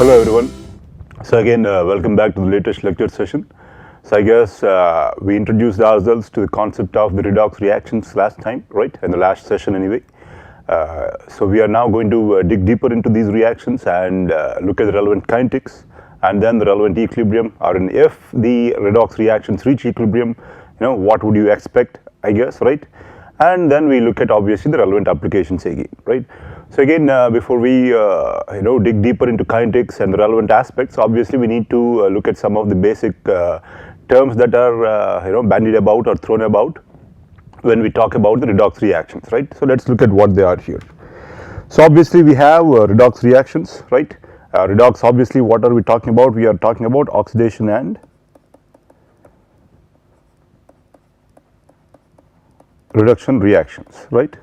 Hello everyone. So again, welcome back to the latest lecture session. So I guess we introduced ourselves to the concept of the redox reactions last time, right? In the last session anyway. So we are now going to dig deeper into these reactions and look at the relevant kinetics and then the relevant equilibrium, or if the redox reactions reach equilibrium, what would you expect, I guess, right? And then we look at obviously the relevant applications again, right? So again, before we dig deeper into kinetics and the relevant aspects, obviously we need to look at some of the basic terms that are bandied about or thrown about when we talk about the redox reactions, right? So let's look at what they are here. So obviously we have redox reactions, right? Redox, obviously, what are we talking about? We are talking about oxidation and reduction reactions, right?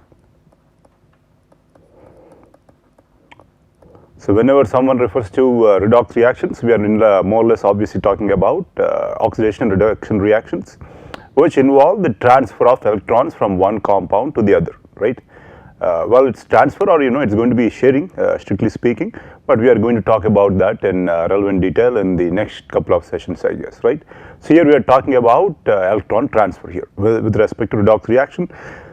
So whenever someone refers to redox reactions, we are more or less obviously talking about oxidation and reduction reactions, which involve the transfer of electrons from one compound to the other, right? Well, it's transfer, or it's going to be sharing, strictly speaking, but we are going to talk about that in relevant detail in the next couple of sessions, I guess, right? So here we are talking about electron transfer here with respect to redox reaction.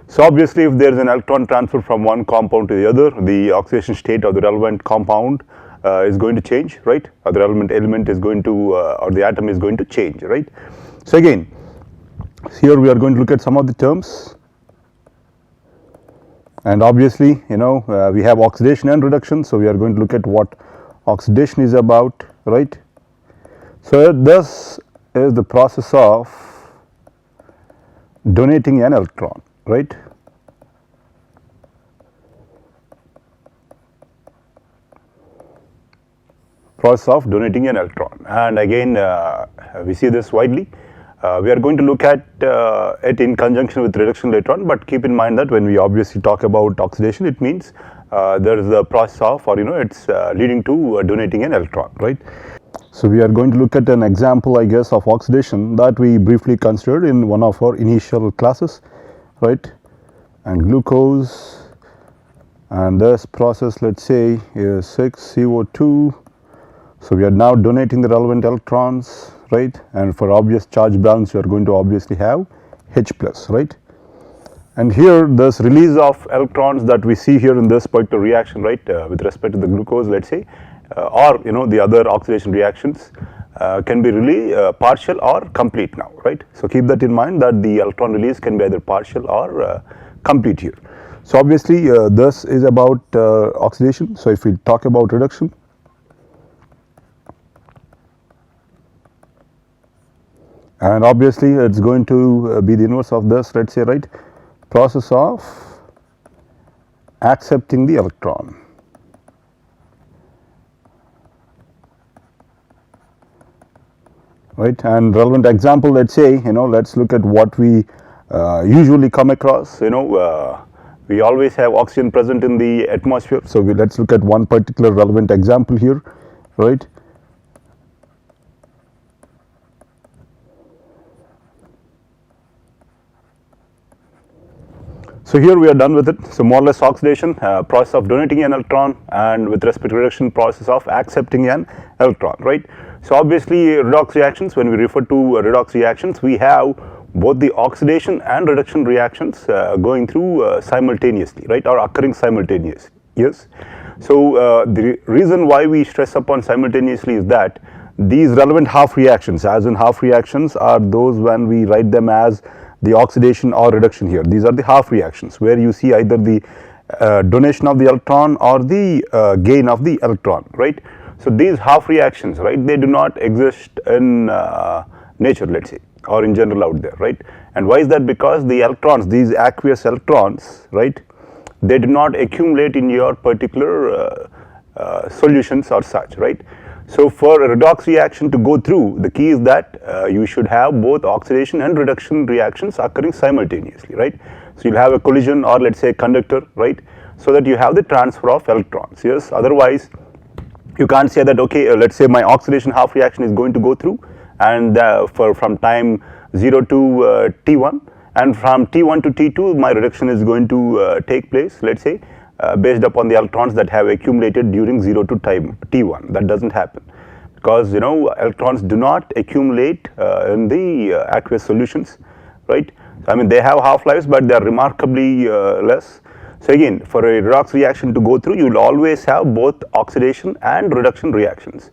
So obviously, if there is an electron transfer from one compound to the other, the oxidation state of the relevant compound is going to change, right? Or the relevant element is going to, or the atom is going to change, right? So again, here we are going to look at some of the terms. And obviously, we have oxidation and reduction, so we are going to look at what oxidation is about, right? So this is the process of donating an electron, right? Process of donating an electron, and again we see this widely. We are going to look at it in conjunction with reduction later on, but keep in mind that when we obviously talk about oxidation, it means there is a process of, or it's leading to donating an electron, right? So we are going to look at an example, I guess, of oxidation that we briefly considered in one of our initial classes, right? And glucose, and this process, let's say, is 6CO2. So we are now donating the relevant electrons, right? And for obvious charge balance, you are going to obviously have H plus, right? And here, this release of electrons that we see here in this particular reaction, right, with respect to the glucose, let's say, or the other oxidation reactions can be really partial or complete now, right? So keep that in mind, that the electron release can be either partial or complete here. So obviously, this is about oxidation. So if we talk about reduction, and obviously it's going to be the inverse of this, let's say, right? Process of accepting the electron, right? And relevant example, let's say, let's look at what we usually come across. We always have oxygen present in the atmosphere, so let's look at one particular relevant example here, right? So here we are done with it. So more or less oxidation, process of donating an electron, and with respect to reduction, process of accepting an electron, right? So obviously redox reactions, when we refer to redox reactions, we have both the oxidation and reduction reactions going through simultaneously, right, or occurring simultaneously, yes. So the reason why we stress upon simultaneously is that these relevant half reactions, as in half reactions, are those when we write them as the oxidation or reduction here. These are the half reactions where you see either the donation of the electron or the gain of the electron, right? So these half reactions, right, they do not exist in nature, let's say, or in general out there, right? And why is that? Because the electrons, these aqueous electrons, right, they do not accumulate in your particular solutions or such, right? So for a redox reaction to go through, the key is that you should have both oxidation and reduction reactions occurring simultaneously, right? So you'll have a collision, or let's say a conductor, right? So that you have the transfer of electrons, yes? Otherwise, you can't say that, okay, let's say my oxidation half reaction is going to go through, and from time 0 to T1, and from T1 to T2, my reduction is going to take place, let's say. based upon the electrons that have accumulated during 0 to time t1. That doesn't happen because electrons do not accumulate in the aqueous solutions, right? I mean, they have half-lives, but they are remarkably less. So again, for a redox reaction to go through, you will always have both oxidation and reduction reactions.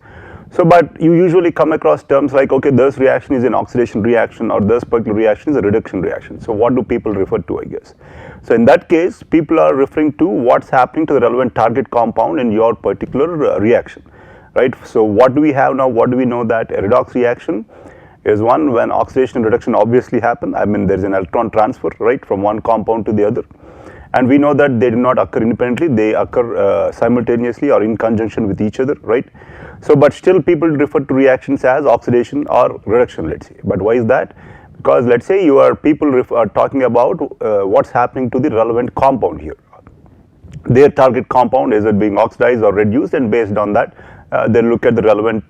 So, but you usually come across terms like, okay, this reaction is an oxidation reaction or this particular reaction is a reduction reaction. So, what do people refer to, I guess? So, in that case, people are referring to what's happening to the relevant target compound in your particular reaction, right? So, what do we have now? What do we know? That a redox reaction is one when oxidation and reduction obviously happen. I mean, there is an electron transfer, right, from one compound to the other. And we know that they do not occur independently, they occur simultaneously or in conjunction with each other, right? So, but still people refer to reactions as oxidation or reduction, let's say. But why is that? Because let's say people are talking about what's happening to the relevant compound here. Their target compound, is it being oxidized or reduced, and based on that, they look at the relevant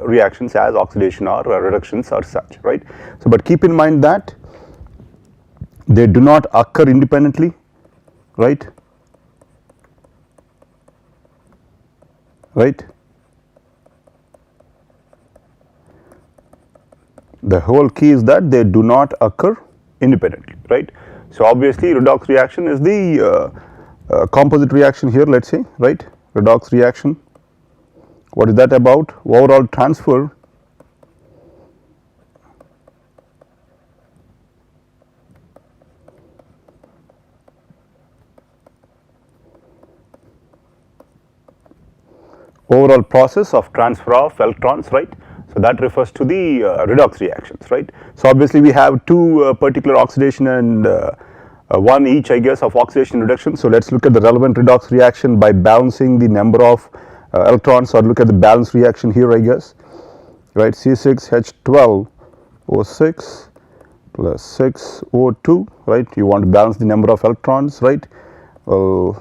reactions as oxidation or reductions or such, right? So, but keep in mind that they do not occur independently, right? The whole key is that they do not occur independently, right? So, obviously, redox reaction is the composite reaction here, let's say, right? Redox reaction. What is that about? Overall transfer process of transfer of electrons, right? So, that refers to the redox reactions, right? So, obviously, we have two particular oxidation and one each, I guess, of oxidation reduction. So, let us look at the relevant redox reaction by balancing the number of electrons, or look at the balance reaction here, I guess, right? C6H12O6 plus 6O2, right? You want to balance the number of electrons, right? Will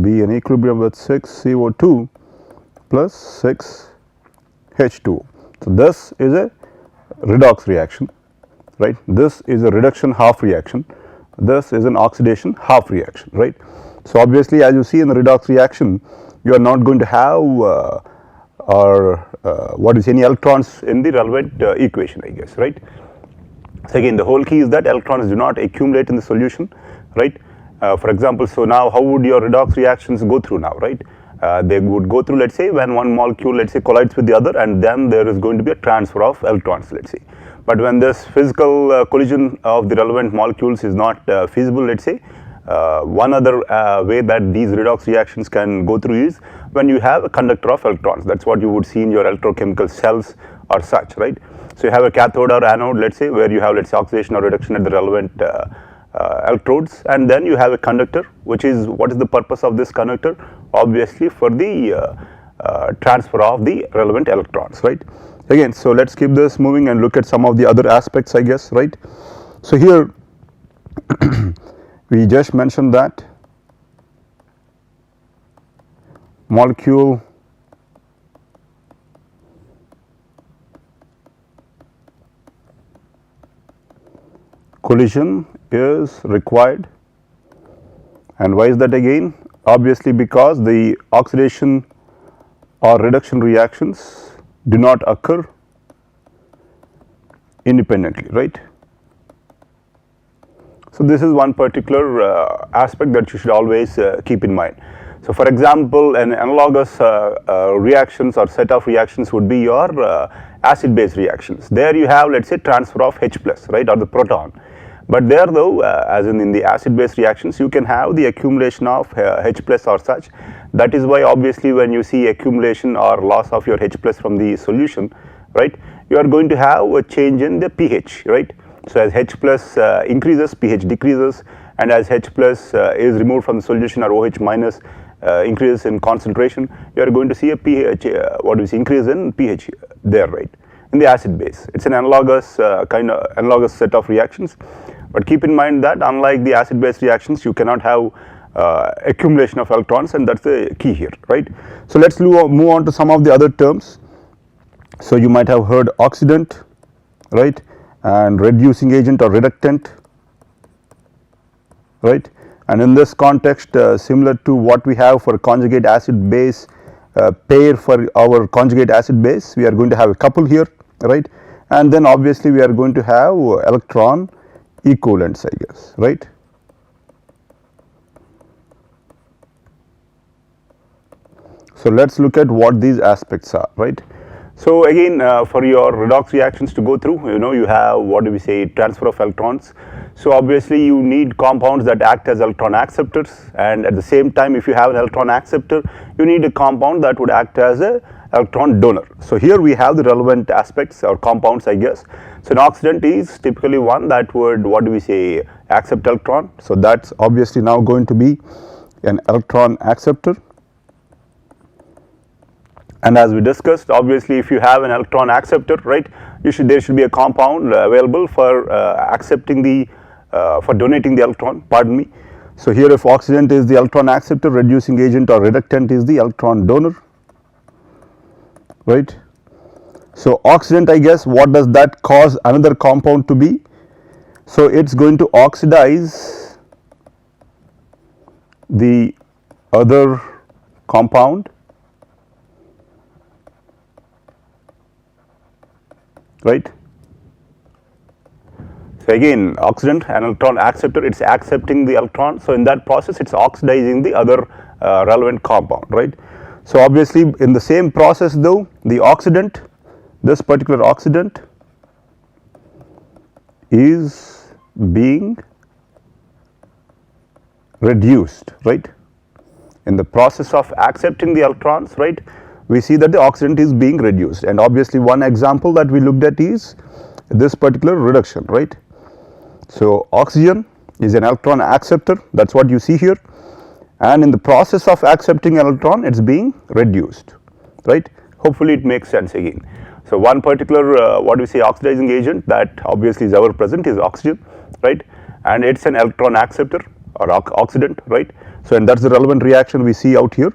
be in equilibrium with 6CO2 plus 6H2O. So, this is a redox reaction, right? This is a reduction half reaction. This is an oxidation half reaction, right? So, obviously, as you see in the redox reaction, you are not going to have any electrons in the relevant equation, I guess, right? So, again, the whole key is that electrons do not accumulate in the solution, right? For example, so now how would your redox reactions go through now, right? They would go through, let's say, when one molecule, let's say, collides with the other, and then there is going to be a transfer of electrons, let's say. But when this physical collision of the relevant molecules is not feasible, let's say, one other way that these redox reactions can go through is when you have a conductor of electrons. That's what you would see in your electrochemical cells or such, right? So, you have a cathode or anode, let's say, where you have, let's say, oxidation or reduction at the relevant electrodes, and then you have a conductor, which is, what is the purpose of this conductor? Obviously, for the transfer of the relevant electrons, right? Again, so let us keep this moving and look at some of the other aspects, I guess, right? So, here we just mentioned that molecule collision is required, and why is that again? Obviously, because the oxidation or reduction reactions do not occur independently, right? So, this is one particular aspect that you should always keep in mind. So, for example, an analogous reactions or set of reactions would be your acid base reactions. There you have, let's say, transfer of H plus, right, or the proton. But there though, as in the acid base reactions, you can have the accumulation of H plus or such. That is why obviously when you see accumulation or loss of your H plus from the solution, right, you are going to have a change in the pH, right. So, as H plus increases, pH decreases, and as H plus is removed from the solution, or OH minus increases in concentration, you are going to see a pH, increase in pH there, right, in the acid base. It's an analogous analogous set of reactions. But keep in mind that unlike the acid base reactions, you cannot have accumulation of electrons, and that's the key here, right. So, let us move on to some of the other terms. So, you might have heard oxidant, right, and reducing agent or reductant, right. and in this context similar to what we have for conjugate acid base pair for our conjugate acid base, we are going to have a couple here, right, and then obviously we are going to have electron equivalents, I guess, right. So let us look at what these aspects are, right. So again for your redox reactions to go through, you have what do we say, transfer of electrons. So obviously you need compounds that act as electron acceptors, and at the same time if you have an electron acceptor, you need a compound that would act as a electron donor. So here we have the relevant aspects or compounds, I guess. So an oxidant is typically one that would, what do we say, accept electron. So that's obviously now going to be an electron acceptor. And as we discussed, obviously if you have an electron acceptor, right, there should be a compound available for accepting the for donating the electron, pardon me. So here if oxidant is the electron acceptor, reducing agent or reductant is the electron donor, right. So oxidant, I guess, what does that cause another compound to be? So it's going to oxidize the other compound, right. So again oxidant, an electron acceptor, it's accepting the electron, so in that process it's oxidizing the other relevant compound, right. So obviously in the same process though, the oxidant, this particular oxidant is being reduced, right. In the process of accepting the electrons, right, we see that the oxidant is being reduced, and obviously one example that we looked at is this particular reduction, right. So oxygen is an electron acceptor, that's what you see here, and in the process of accepting electron it's being reduced, right. Hopefully it makes sense again. So one particular what we say oxidizing agent that obviously is ever present is oxygen, right, and it's an electron acceptor or oxidant, right. So and that's the relevant reaction we see out here,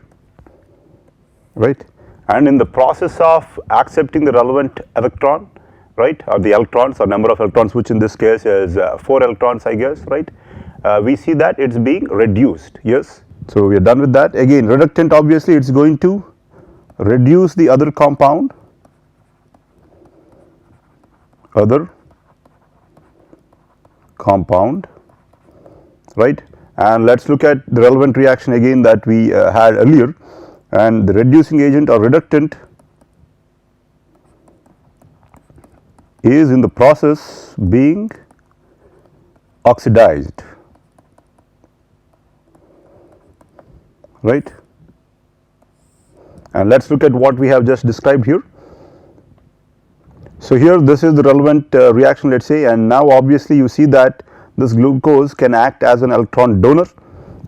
right, and in the process of accepting the relevant electron, right, or the electrons or number of electrons, which in this case is 4 electrons, I guess, right, we see that it's being reduced, yes. So we are done with that. Again reductant, obviously it's going to reduce the other compound, right, and let's look at the relevant reaction again that we had earlier, and the reducing agent or reductant is in the process being oxidized, right, and let's look at what we have just described here. So here this is the relevant reaction, let's say, and now obviously you see that this glucose can act as an electron donor,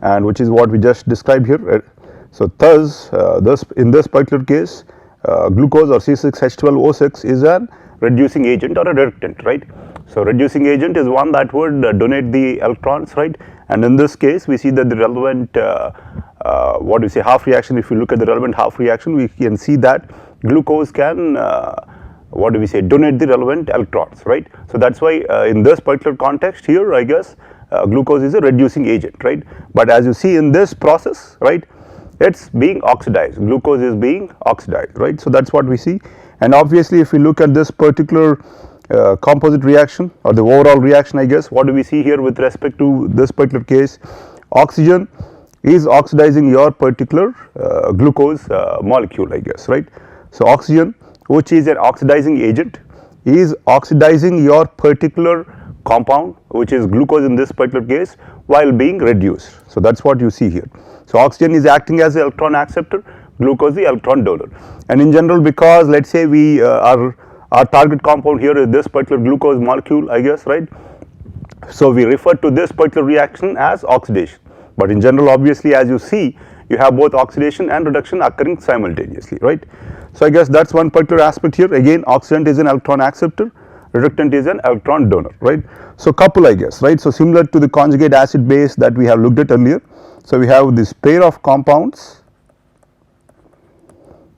and which is what we just described here. So thus in this particular case glucose or C6H12O6 is an reducing agent or a reductant, right. So reducing agent is one that would donate the electrons, right, and in this case we see that the relevant what do we say, half reaction, if you look at the relevant half reaction, we can see that glucose can what do we say, donate the relevant electrons, right. So that's why in this particular context here, I guess glucose is a reducing agent, right, but as you see in this process, right, it's being oxidized, glucose is being oxidized, right. So that's what we see, and obviously if we look at this particular composite reaction or the overall reaction, I guess, what do we see here with respect to this particular case? Oxygen is oxidizing your particular glucose molecule, I guess, right. So oxygen, which is an oxidizing agent, is oxidizing your particular compound, which is glucose in this particular case, while being reduced. So that's what you see here. So oxygen is acting as an electron acceptor, glucose the electron donor, and in general, because let's say we our target compound here is this particular glucose molecule, I guess, right. So we refer to this particular reaction as oxidation, but in general, obviously, as you see, you have both oxidation and reduction occurring simultaneously, right. So I guess that's one particular aspect here. Again, oxidant is an electron acceptor, reductant is an electron donor, right. So couple, I guess, right. So similar to the conjugate acid base that we have looked at earlier. So we have this pair of compounds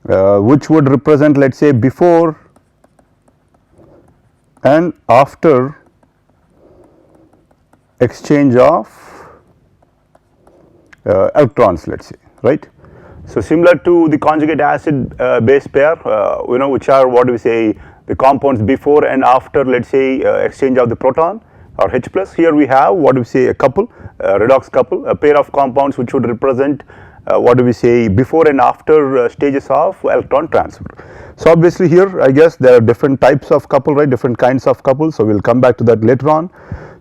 which would represent, let's say, before and after exchange of electrons, let's say, right? So similar to the conjugate acid base pair, which are what do we say, the compounds before and after, let's say, exchange of the proton or H plus. Here we have what do we say, a couple, a redox couple, a pair of compounds which would represent what do we say, before and after stages of electron transfer. So obviously here I guess there are different types of couple, right, different kinds of couples. So we'll come back to that later on.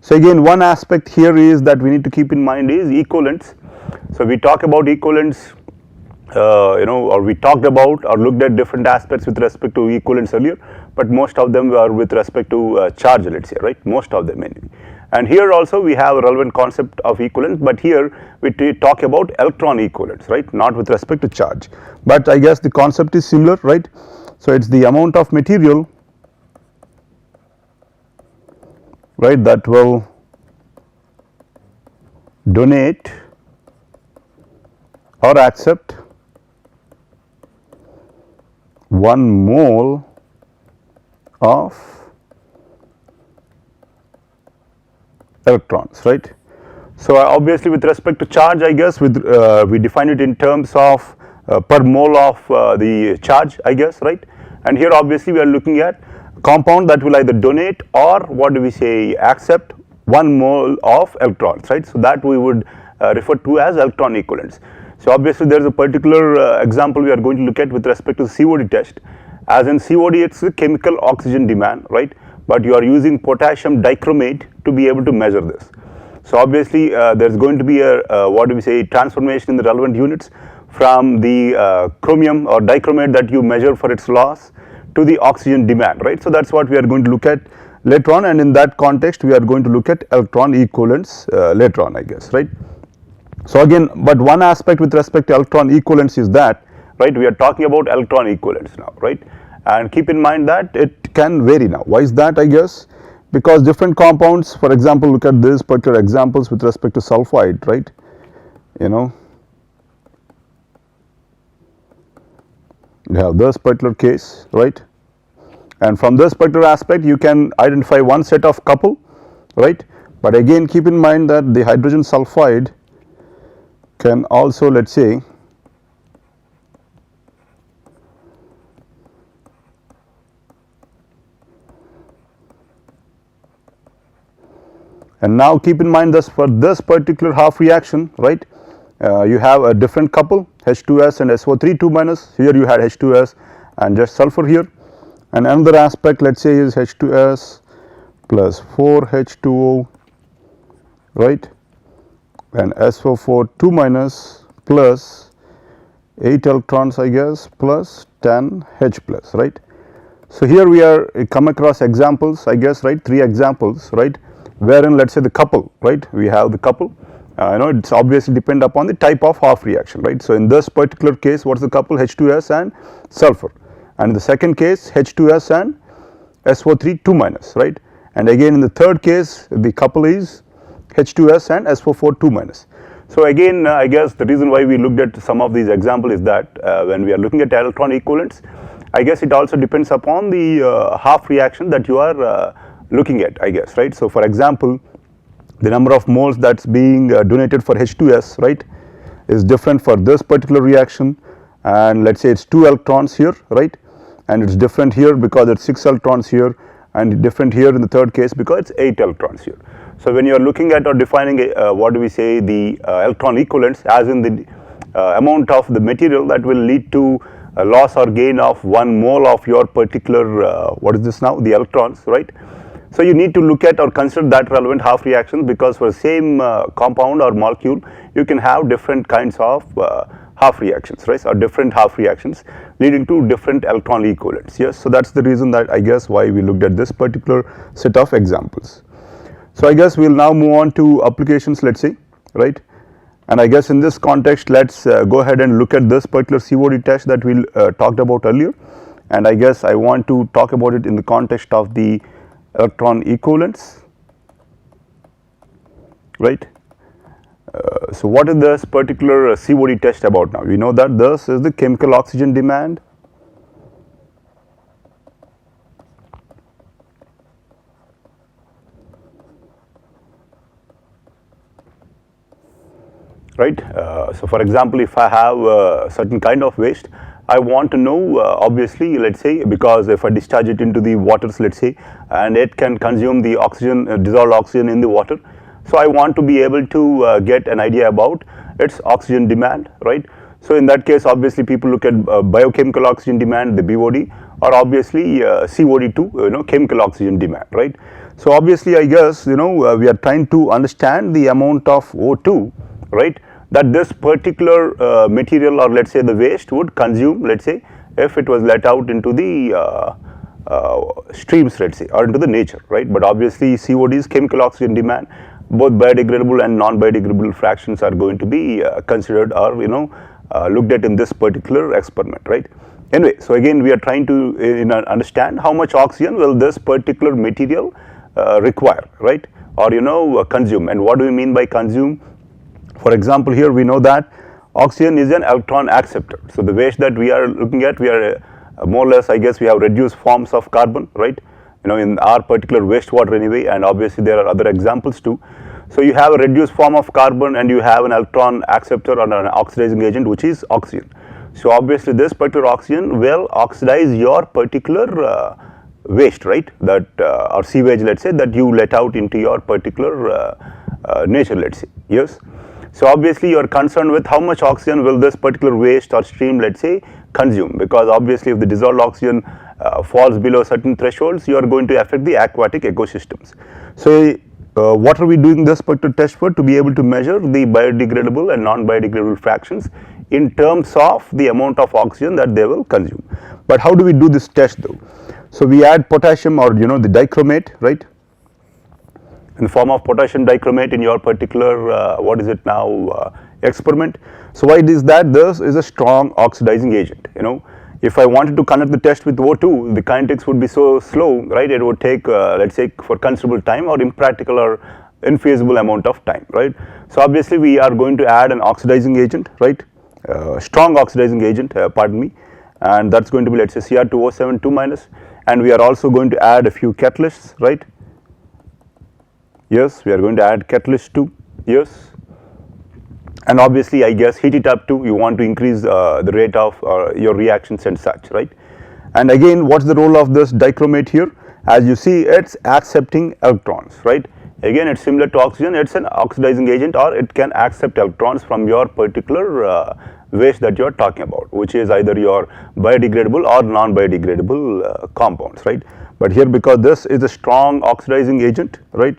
So again, one aspect here is that we need to keep in mind is equivalence. So we talk about equivalence, or we talked about or looked at different aspects with respect to equivalence earlier, but most of them are with respect to charge, let's say, right, most of them anyway. And here also we have a relevant concept of equivalence, but here we talk about electron equivalence, right, not with respect to charge. But I guess the concept is similar, right? So it's the amount of material, right, that will donate or accept 1 mole of electrons, right? So obviously with respect to charge, I guess with we define it in terms of per mole of the charge, I guess, right? And here obviously we are looking at compound that will either donate or what do we say, accept 1 mole of electrons, right? So that we would refer to as electron equivalence. So obviously there is a particular example we are going to look at with respect to the COD test. As in COD, it's the chemical oxygen demand, right? But you are using potassium dichromate to be able to measure this. So obviously there's going to be a what do we say, transformation in the relevant units from the chromium or dichromate that you measure for its loss to the oxygen demand, right? So that's what we are going to look at later on, and in that context we are going to look at electron equivalence later on, I guess, right? So again, but one aspect with respect to electron equivalence is that, right, we are talking about electron equivalence now, right? And keep in mind that it can vary now. Why is that, I guess? Because different compounds, for example, look at this particular examples with respect to sulfide, right? You have this particular case, right? And from this particular aspect, you can identify one set of couple, right? But again, keep in mind that the hydrogen sulfide can also, let's say, and now keep in mind this, for this particular half reaction, right, you have a different couple, H2S and SO3 2 minus. Here you had H2S and just sulfur here. And another aspect, let's say, is H2S plus 4H2O, right, and SO4 2 minus plus 8 electrons, I guess, plus 10 H plus, right. So here we are come across examples, I guess, right, 3 examples, right, wherein let's say the couple, right, we have the couple, it's obviously depend upon the type of half reaction, right. So in this particular case, what's the couple? H2S and sulfur, and in the second case H2S and SO3 2 minus, right, and again in the third case the couple is H2S and SO4 2 minus. So again, I guess the reason why we looked at some of these examples is that when we are looking at electron equivalence, I guess it also depends upon the half reaction that you are looking at, I guess, right. So for example, the number of moles that's being donated for H2S, right, is different for this particular reaction, and let's say it's 2 electrons here, right, and it's different here because it's 6 electrons here, and different here in the third case because it's 8 electrons here. So when you are looking at or defining what do we say, the electron equivalence, as in the amount of the material that will lead to a loss or gain of 1 mole of your particular what is this now, the electrons, right. So you need to look at or consider that relevant half reactions, because for the same compound or molecule you can have different kinds of half reactions, right, or different half reactions leading to different electron equivalents. Yes, so that's the reason that I guess why we looked at this particular set of examples. So I guess we'll now move on to applications, let's say, right, and I guess in this context let's go ahead and look at this particular COD test that we talked about earlier, and I guess I want to talk about it in the context of the electron equivalence, right. So what is this particular COD test about now? We know that this is the chemical oxygen demand, right? So for example, if I have a certain kind of waste, I want to know obviously, let's say, because if I discharge it into the waters, let's say, and it can consume the oxygen, dissolved oxygen in the water. So I want to be able to get an idea about its oxygen demand, right? So in that case, obviously people look at biochemical oxygen demand, the BOD, or obviously COD2, chemical oxygen demand, right? So obviously, I guess, we are trying to understand the amount of O2, right, that this particular material, or let's say the waste, would consume, let's say, if it was let out into the streams, let's say, or into the nature, right? But obviously COD is chemical oxygen demand. Both biodegradable and non-biodegradable fractions are going to be considered, or looked at in this particular experiment, right? Anyway, so again we are trying to understand how much oxygen will this particular material require, right, or consume. And what do we mean by consume? For example, here we know that oxygen is an electron acceptor. So the waste that we are looking at, we are more or less, I guess, we have reduced forms of carbon, right, in our particular wastewater anyway, and obviously there are other examples too. So you have a reduced form of carbon and you have an electron acceptor or an oxidizing agent, which is oxygen. So obviously this particular oxygen will oxidize your particular waste, right, that or sewage, let's say, that you let out into your particular nature, let's say. Yes. So obviously you are concerned with how much oxygen will this particular waste or stream, let's say, consume, because obviously if the dissolved oxygen falls below certain thresholds, you are going to affect the aquatic ecosystems. So what are we doing this particular test for? To be able to measure the biodegradable and non-biodegradable fractions in terms of the amount of oxygen that they will consume. But how do we do this test though? So we add potassium, or the dichromate, right, in the form of potassium dichromate in your particular experiment. So why is that? This is a strong oxidizing agent. If I wanted to conduct the test with O2, the kinetics would be so slow, right? It would take, let's say, for considerable time, or impractical or infeasible amount of time, right? So obviously we are going to add an oxidizing agent, right? Strong oxidizing agent, pardon me, and that's going to be, let's say, Cr2O7 2-, and we are also going to add a few catalysts, right? Yes, we are going to add catalyst too. Yes. And obviously, I guess, heat it up too. You want to increase the rate of your reactions and such, right? And again, what's the role of this dichromate here? As you see, it's accepting electrons, right? Again, it's similar to oxygen. It's an oxidizing agent, or it can accept electrons from your particular waste that you are talking about, which is either your biodegradable or non-biodegradable compounds, right? But here, because this is a strong oxidizing agent, right?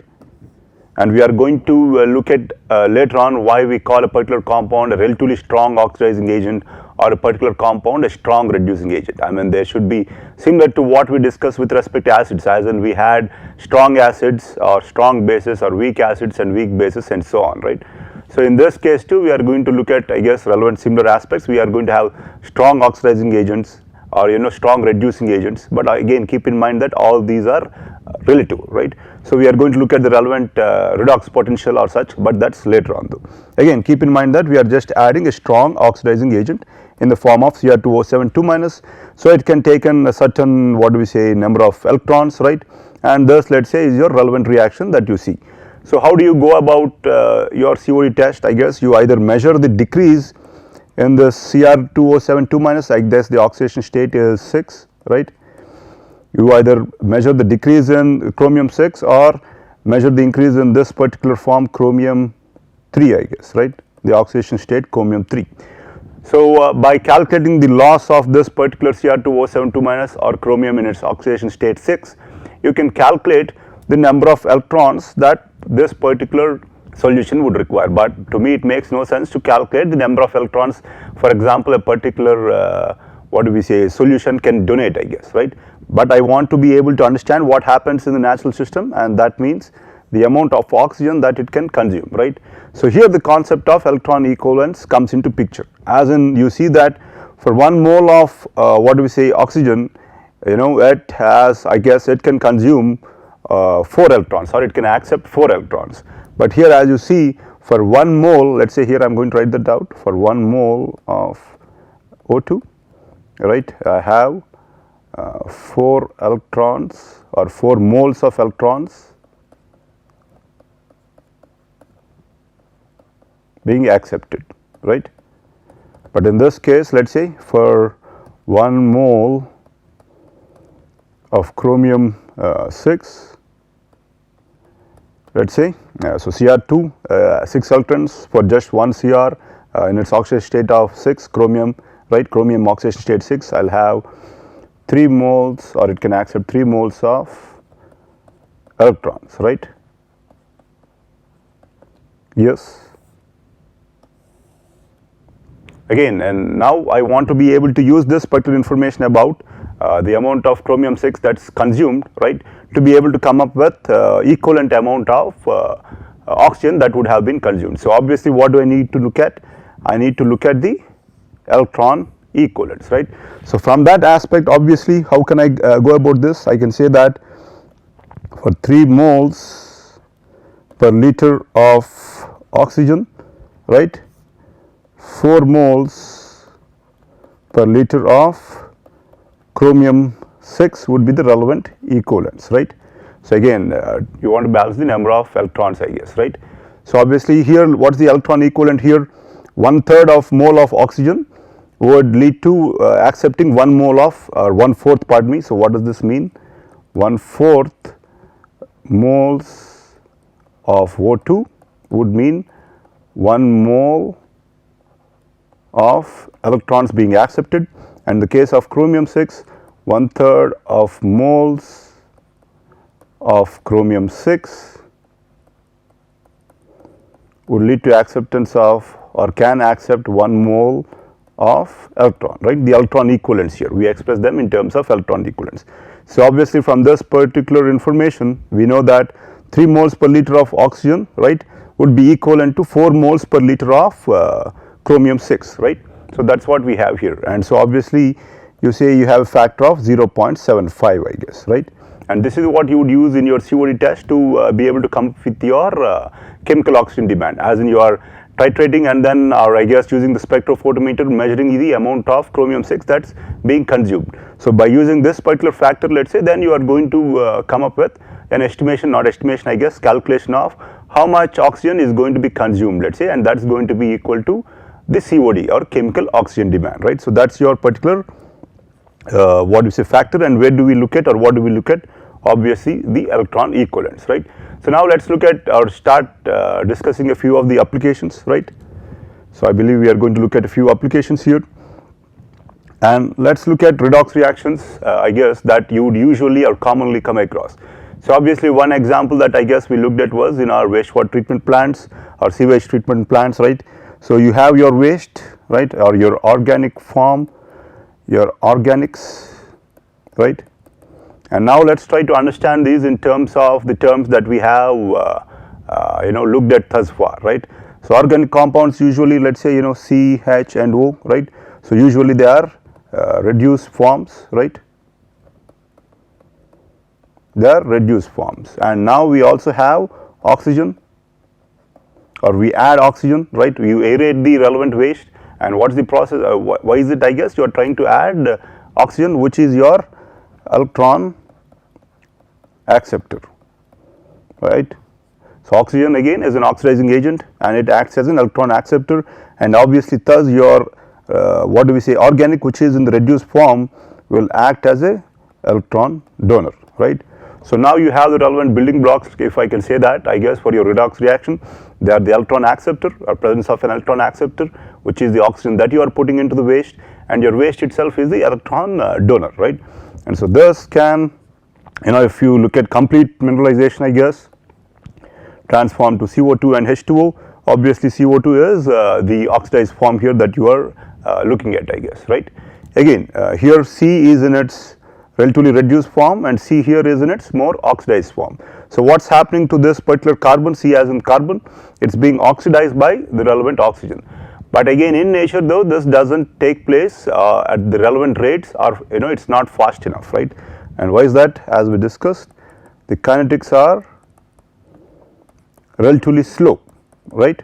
And we are going to look at later on why we call a particular compound a relatively strong oxidizing agent, or a particular compound a strong reducing agent. I mean, they should be similar to what we discussed with respect to acids, as in we had strong acids or strong bases, or weak acids and weak bases, and so on, right? So in this case too, we are going to look at, I guess, relevant similar aspects. We are going to have strong oxidizing agents, or strong reducing agents, but again keep in mind that all these are relative, right? So we are going to look at the relevant redox potential or such, but that's later on though. Again, keep in mind that we are just adding a strong oxidizing agent in the form of Cr2O7 2-, so it can take in a certain, number of electrons, right? And thus, let's say, is your relevant reaction that you see. So how do you go about your COD test? I guess you either measure the decrease in the Cr2O7 2-, I guess the oxidation state is 6, right? You either measure the decrease in chromium 6, or measure the increase in this particular form, chromium 3, I guess, right? The oxidation state, chromium 3. So by calculating the loss of this particular Cr2O7 2-, or chromium in its oxidation state 6, you can calculate the number of electrons that this particular solution would require. But to me, it makes no sense to calculate the number of electrons. For example, a particular solution can donate, I guess, right? But I want to be able to understand what happens in the natural system, and that means the amount of oxygen that it can consume, right? So here the concept of electron equivalence comes into picture, as in you see that for 1 mole of oxygen, it has, I guess, it can consume 4 electrons, or it can accept 4 electrons. But here, as you see, for 1 mole, let's say here I'm going to write that out, for 1 mole of O2, right, I have 4 electrons, or 4 moles of electrons, being accepted, right? But in this case, let's say for 1 mole of chromium 6, let's say, so Cr2, 6 electrons for just 1 Cr in its oxidation state of 6 chromium, right? Chromium oxidation state 6, I'll have 3 moles, or it can accept 3 moles of electrons, right? Yes. Again, and now I want to be able to use this particular information about the amount of chromium 6 that's consumed, right, to be able to come up with equivalent amount of oxygen that would have been consumed. So obviously, what do I need to look at? I need to look at the electron equivalents, right? So from that aspect, obviously, how can I go about this? I can say that for 3 moles per liter of oxygen, right, 4 moles per liter of chromium 6 would be the relevant equivalents, right? So again, you want to balance the number of electrons, I guess, right? So obviously here, what's the electron equivalent here? 1/3 of mole of oxygen would lead to accepting 1 mole of, or 1/4, pardon me. So what does this mean? 1/4 moles of O2 would mean 1 mole of electrons being accepted, and in the case of chromium 6, 1/3 of moles of chromium 6 would lead to acceptance of, or can accept 1 mole of electron, right? The electron equivalents here, we express them in terms of electron equivalents. So obviously from this particular information, we know that 3 moles per liter of oxygen, right, would be equivalent to 4 moles per liter of chromium 6, right? So that's what we have here, and so obviously you say you have a factor of 0.75, I guess, right? And this is what you would use in your COD test to be able to come up with your chemical oxygen demand, as in you are titrating and then, or I guess using the spectrophotometer measuring the amount of chromium 6 that's being consumed. So by using this particular factor, let's say, then you are going to come up with an estimation, not estimation, I guess, calculation of how much oxygen is going to be consumed, let's say, and that's going to be equal to the COD, or chemical oxygen demand, right? So that's your particular what we say factor, and where do we look at, or what do we look at? Obviously the electron equivalents, right? So now let's look at, or start discussing a few of the applications, right? So I believe we are going to look at a few applications here, and let's look at redox reactions, I guess, that you would usually or commonly come across. So obviously one example that I guess we looked at was in our wastewater treatment plants or sewage treatment plants, right? So you have your waste, right, or your organic form, your organics, right? And now let's try to understand these in terms of the terms that we have looked at thus far, right? So organic compounds usually, let's say, C, H and O, right? So usually they are reduced forms, right? They are reduced forms, and now we also have oxygen, or we add oxygen, right? You aerate the relevant waste, and what's the process? Why is it? I guess you are trying to add oxygen, which is your electron acceptor, right? So oxygen again is an oxidizing agent, and it acts as an electron acceptor, and obviously thus your what do we say, organic, which is in the reduced form, will act as a electron donor, right? So now you have the relevant building blocks, if I can say that, I guess, for your redox reaction. They are the electron acceptor, or presence of an electron acceptor, which is the oxygen that you are putting into the waste, and your waste itself is the electron donor, right? And so this can, if you look at complete mineralization, I guess, transform to CO2 and H2O. Obviously CO2 is the oxidized form here that you are looking at, I guess, right? Again, here C is in its relatively reduced form, and C here is in its more oxidized form. So what's happening to this particular carbon, C as in carbon, it's being oxidized by the relevant oxygen. But again, in nature though, this doesn't take place at the relevant rates, or it's not fast enough, right? And why is that? As we discussed, the kinetics are relatively slow, right?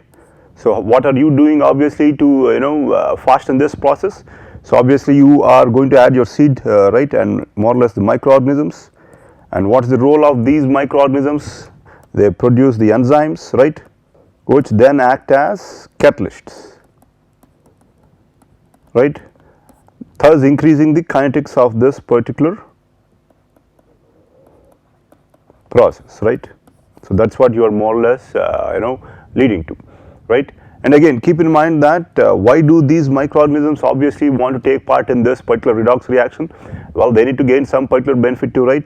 So what are you doing obviously to fasten this process? So obviously you are going to add your seed, right, and more or less the microorganisms. And what's the role of these microorganisms? They produce the enzymes, right? which then act as catalysts, right, thus increasing the kinetics of this particular process, right. So that's what you are more or less leading to, right. And again, keep in mind that why do these microorganisms obviously want to take part in this particular redox reaction? Well, they need to gain some particular benefit too, right.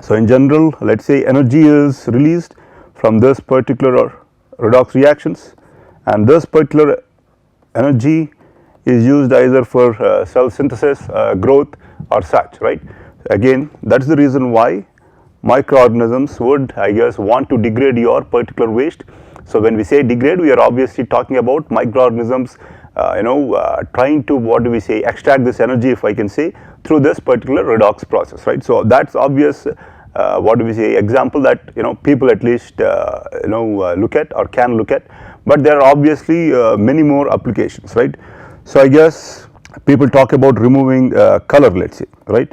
So in general, let's say energy is released from this particular redox reactions, and this particular energy is used either for cell synthesis, growth or such, right. Again, that's the reason why microorganisms would, I guess, want to degrade your particular waste. So when we say degrade, we are obviously talking about microorganisms trying to, what do we say, extract this energy, if I can say, through this particular redox process, right. So that's obvious what do we say, example that people at least look at or can look at, but there are obviously many more applications, right. So I guess people talk about removing color, let's say, right.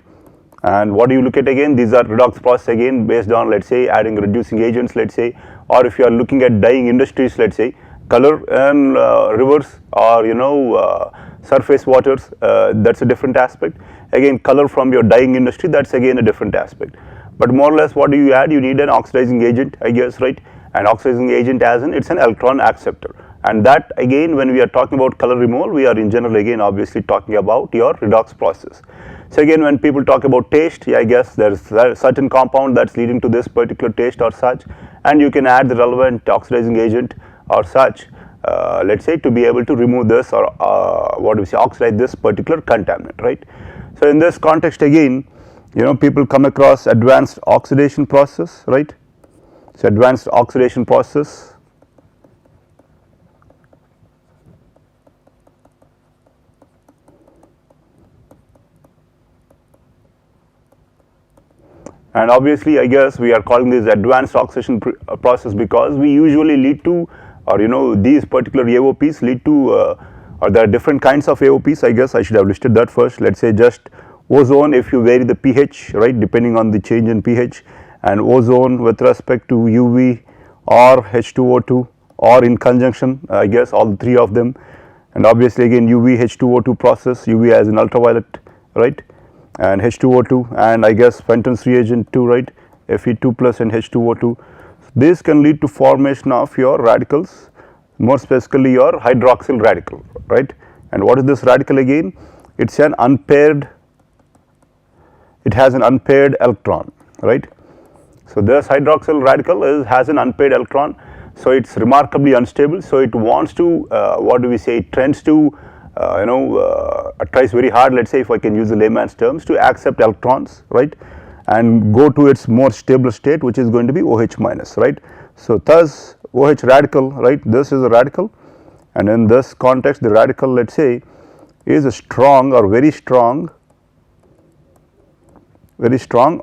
And what do you look at again? These are redox process again based on, let's say, adding reducing agents, let's say, or if you are looking at dyeing industries, let's say, color and rivers or surface waters, that's a different aspect. Again, color from your dyeing industry, that's again a different aspect. But more or less, what do you add? You need an oxidizing agent, I guess, right? And oxidizing agent as in, it's an electron acceptor. And that again, when we are talking about color removal, we are in general again obviously talking about your redox process. So again, when people talk about taste, I guess there's a certain compound that's leading to this particular taste or such, and you can add the relevant oxidizing agent or such, let's say, to be able to remove this or what do we say, oxidize this particular contaminant, right? So in this context again, people come across advanced oxidation process, right? So advanced oxidation process. And obviously, I guess we are calling this advanced oxidation process because we usually lead to, or these particular AOPs lead to, or there are different kinds of AOPs. I guess I should have listed that first. Let's say just ozone, if you vary the pH, right, depending on the change in pH, and ozone with respect to UV or H2O2, or in conjunction, I guess all three of them. And obviously again UV H2O2 process, UV as in ultraviolet, right, and H2O2, and I guess Fenton's reagent too, right, Fe2 plus and H2O2. This can lead to formation of your radicals, more specifically your hydroxyl radical, right. And what is this radical again? It's an unpaired, it has an unpaired electron, right. So this hydroxyl radical has an unpaired electron, so it's remarkably unstable. So it wants to, what do we say, it trends to tries very hard, let's say, if I can use the layman's terms, to accept electrons, right, and go to its more stable state, which is going to be OH minus, right. So thus OH radical, right, this is a radical, and in this context the radical, let's say, is a strong or very strong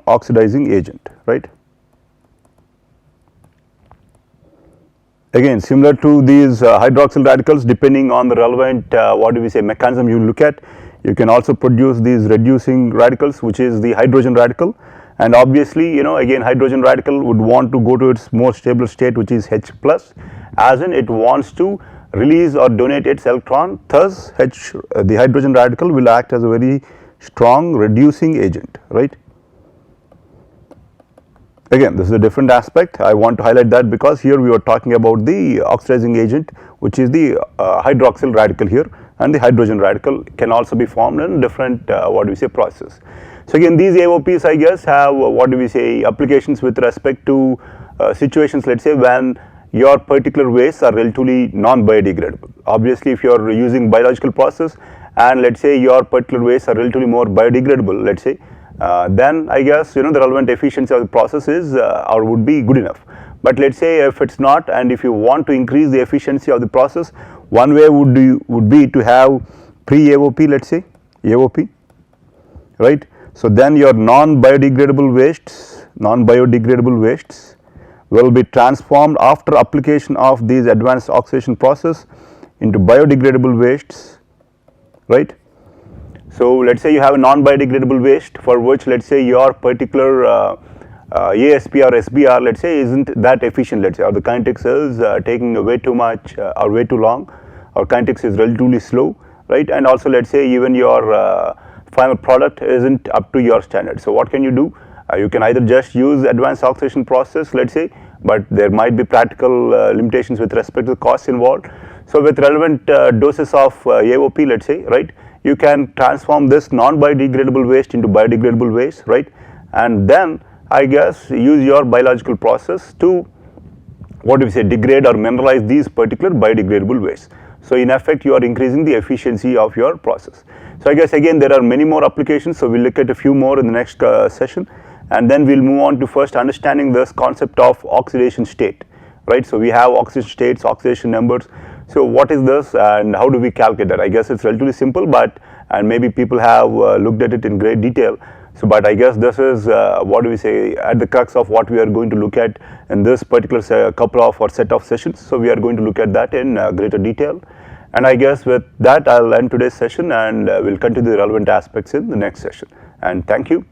oxidizing agent, right. Again, similar to these hydroxyl radicals, depending on the relevant what do we say, mechanism you look at, you can also produce these reducing radicals, which is the hydrogen radical. And obviously, again, hydrogen radical would want to go to its more stable state, which is H plus, as in it wants to release or donate its electron. Thus the hydrogen radical will act as a very strong reducing agent, right. Again, this is a different aspect. I want to highlight that because here we were talking about the oxidizing agent, which is the hydroxyl radical here, and the hydrogen radical can also be formed in different what do we say, process. So again, these AOPs, I guess, have what do we say, applications with respect to situations, let's say, when your particular wastes are relatively non-biodegradable. Obviously, if you are using biological process and let's say your particular wastes are relatively more biodegradable, let's say, then I guess the relevant efficiency of the process is or would be good enough. But let's say if it's not, and if you want to increase the efficiency of the process, one way would be to have pre-AOP, let's say AOP, right. So then your non-biodegradable wastes will be transformed after application of these advanced oxidation process into biodegradable wastes, right. So let's say you have a non-biodegradable waste for which, let's say, your particular ASP or SBR, let's say, isn't that efficient, let's say, or the kinetics is taking way too much or way too long, or kinetics is relatively slow, right? And also, let's say, even your final product isn't up to your standard. So what can you do? You can either just use advanced oxidation process, let's say, but there might be practical limitations with respect to the costs involved. So with relevant doses of AOP, let's say, right, you can transform this non-biodegradable waste into biodegradable waste, right? And then I guess use your biological process to, what do we say, degrade or mineralize these particular biodegradable wastes. So in effect, you are increasing the efficiency of your process. So I guess again there are many more applications. So we'll look at a few more in the next session, and then we'll move on to first understanding this concept of oxidation state, right? So we have oxidation states, oxidation numbers. So what is this and how do we calculate that? I guess it's relatively simple, but and maybe people have looked at it in great detail. So, but I guess this is what do we say, at the crux of what we are going to look at in this particular couple of or set of sessions. So we are going to look at that in greater detail. And I guess with that, I'll end today's session, and we'll continue the relevant aspects in the next session. And thank you.